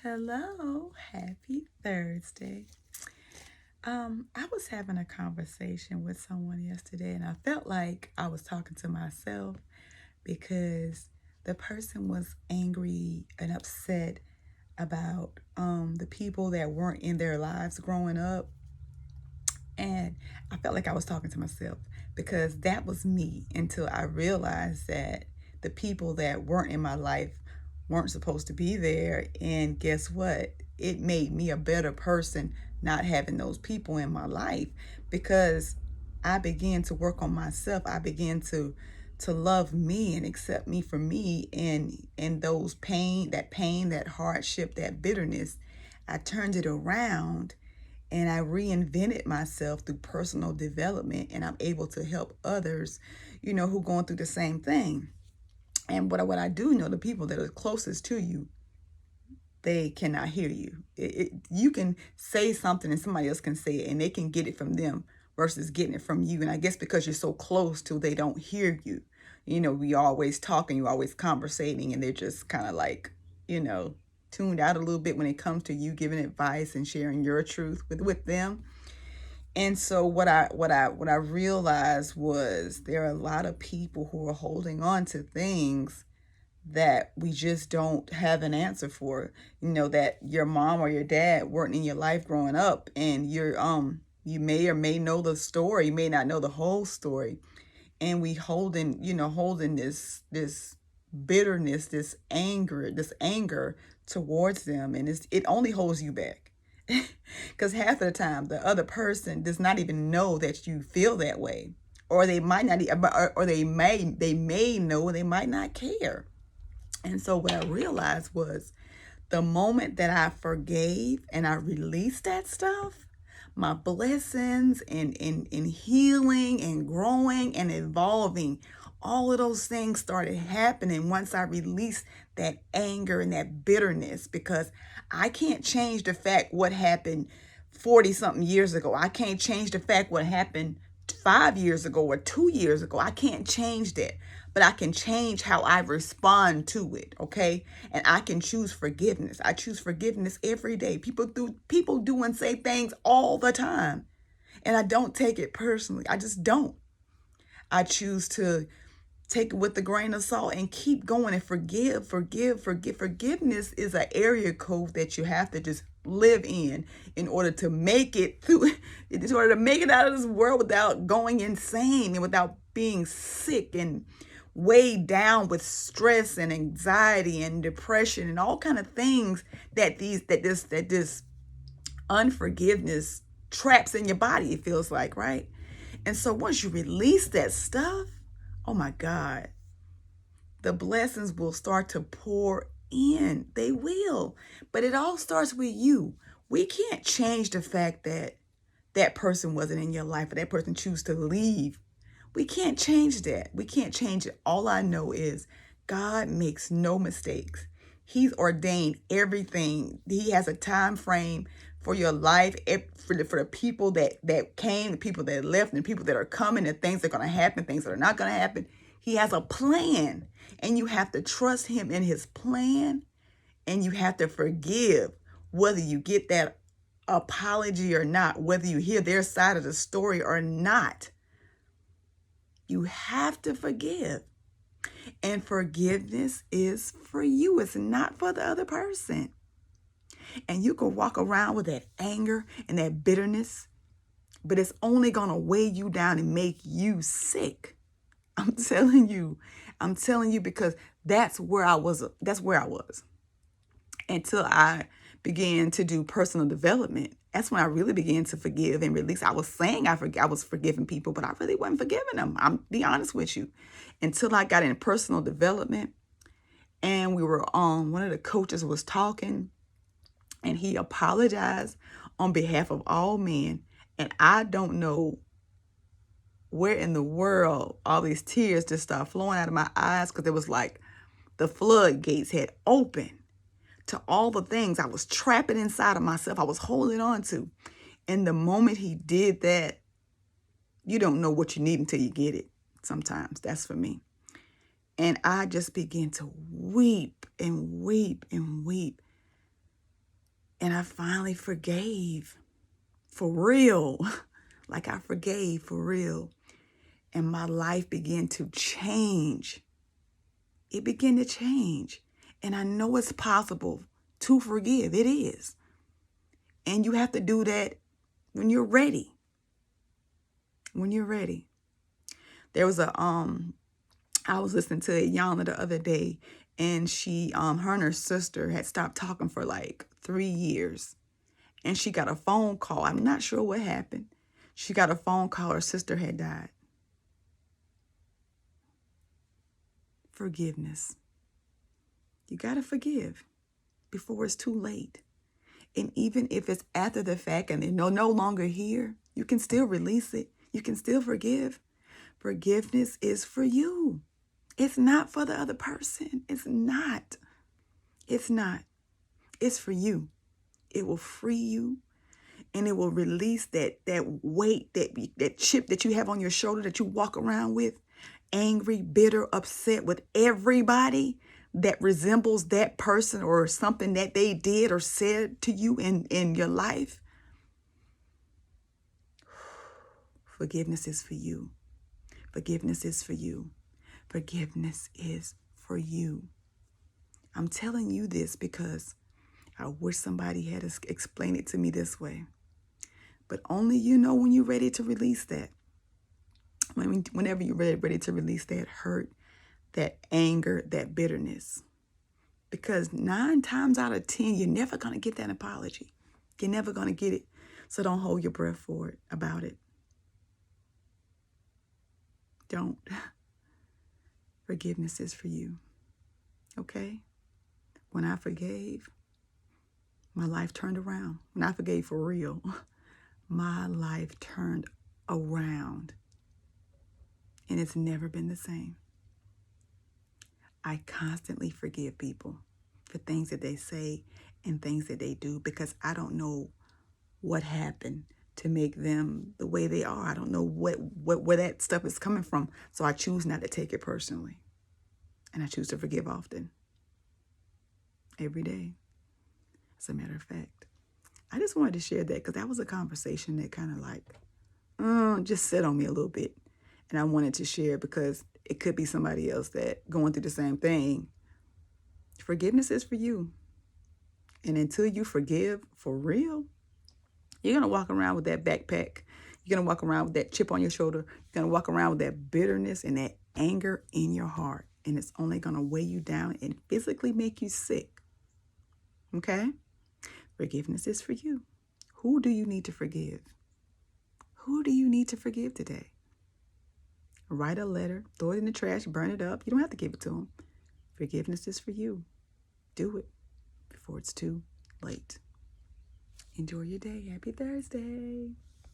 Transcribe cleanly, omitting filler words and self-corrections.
Hello, happy Thursday. I was having a conversation with someone yesterday and I felt like I was talking to myself because the person was angry and upset about the people that weren't in their lives growing up. And I felt like I was talking to myself because that was me until I realized that the people that weren't in my life weren't supposed to be there. And guess what? It made me a better person not having those people in my life because I began to work on myself. I began to love me and accept me for me and those pain, that hardship, that bitterness. I turned it around and I reinvented myself through personal development, and I'm able to help others, who are going through the same thing. And what I do know, the people that are closest to you, they cannot hear you. You can say something and somebody else can say it and they can get it from them versus getting it from you. And I guess because you're so close to, they don't hear you. We always talking, you always conversating, and they're just kind of like, you know, tuned out a little bit when it comes to you giving advice and sharing your truth with them. And so what I realized was there are a lot of people who are holding on to things that we just don't have an answer for. That your mom or your dad weren't in your life growing up, and you may or may know the story, you may not know the whole story. And we holding this bitterness, this anger towards them, and it only holds you back. Because half of the time the other person does not even know that you feel that way, or they might not or they may know, they might not care. And so what I realized was the moment that I forgave and I released that stuff, my blessings and healing and growing and evolving, all of those things started happening once I released that anger and that bitterness, because I can't change the fact what happened 40 something years ago. I can't change the fact what happened 5 years ago or 2 years ago. I can't change that, but I can change how I respond to it. Okay. And I can choose forgiveness. I choose forgiveness every day. People do and say things all the time, and I don't take it personally. I just don't. I choose to take it with a grain of salt and keep going and forgive. Forgiveness is an area code that you have to just live in order to make it through, in order to make it out of this world without going insane and without being sick and weighed down with stress and anxiety and depression and all kind of things that this unforgiveness traps in your body, it feels like, right? And so once you release that stuff, oh my God, the blessings will start to pour in. They will. But it all starts with you. We can't change the fact that that person wasn't in your life or that person choose to leave. We can't change that. We can't change it. All I know is God makes no mistakes. He's ordained everything. He has a time frame for your life, for the people that came, the people that left, and the people that are coming, and things that are going to happen, things that are not going to happen. He has a plan, and you have to trust him in his plan, and you have to forgive, whether you get that apology or not, whether you hear their side of the story or not. You have to forgive. And forgiveness is for you. It's not for the other person. And you can walk around with that anger and that bitterness, but it's only going to weigh you down and make you sick. I'm telling you because that's where I was. That's where I was until I began to do personal development. That's when I really began to forgive and release. I was saying I was forgiving people, but I really wasn't forgiving them. I'm be honest with you. Until I got in personal development, and we were on, one of the coaches was talking, and he apologized on behalf of all men. And I don't know where in the world all these tears just started flowing out of my eyes, because it was like the floodgates had opened to all the things I was trapping inside of myself, I was holding on to. And the moment he did that, you don't know what you need until you get it. Sometimes that's for me. And I just began to weep and weep and weep. And I finally forgave for real. Like I forgave for real. And my life began to change. It began to change. And I know it's possible to forgive. It is. And you have to do that when you're ready. When you're ready. There was I was listening to Yana the other day, and her and her sister had stopped talking for like 3 years. And she got a phone call. I'm not sure what happened. She got a phone call. Her sister had died. Forgiveness. You got to forgive before it's too late. And even if it's after the fact and they're no longer here, you can still release it. You can still forgive. Forgiveness is for you. It's not for the other person. It's not. It's not. It's for you. It will free you, and it will release that weight, that chip that you have on your shoulder that you walk around with, angry, bitter, upset with everybody that resembles that person or something that they did or said to you in your life. Forgiveness is for you. Forgiveness is for you. Forgiveness is for you. I'm telling you this because I wish somebody had explained it to me this way. But only you know when you're ready to release that. Whenever you're ready to release that hurt, that anger, that bitterness. Because 9 times out of 10, you're never going to get that apology. You're never going to get it. So don't hold your breath for it, about it. Don't. Forgiveness is for you. Okay? When I forgave, my life turned around. When I forgave for real, my life turned around. And it's never been the same. I constantly forgive people for things that they say and things that they do because I don't know what happened to make them the way they are. I don't know where that stuff is coming from. So I choose not to take it personally. And I choose to forgive often. Every day. As a matter of fact. I just wanted to share that because that was a conversation that kind of like just sat on me a little bit. And I wanted to share because it could be somebody else that going through the same thing. Forgiveness is for you. And until you forgive for real, you're going to walk around with that backpack. You're going to walk around with that chip on your shoulder. You're going to walk around with that bitterness and that anger in your heart. And it's only going to weigh you down and physically make you sick. Okay? Forgiveness is for you. Who do you need to forgive? Who do you need to forgive today? Write a letter, throw it in the trash, burn it up. You don't have to give it to them. Forgiveness is for you. Do it before it's too late. Enjoy your day. Happy Thursday.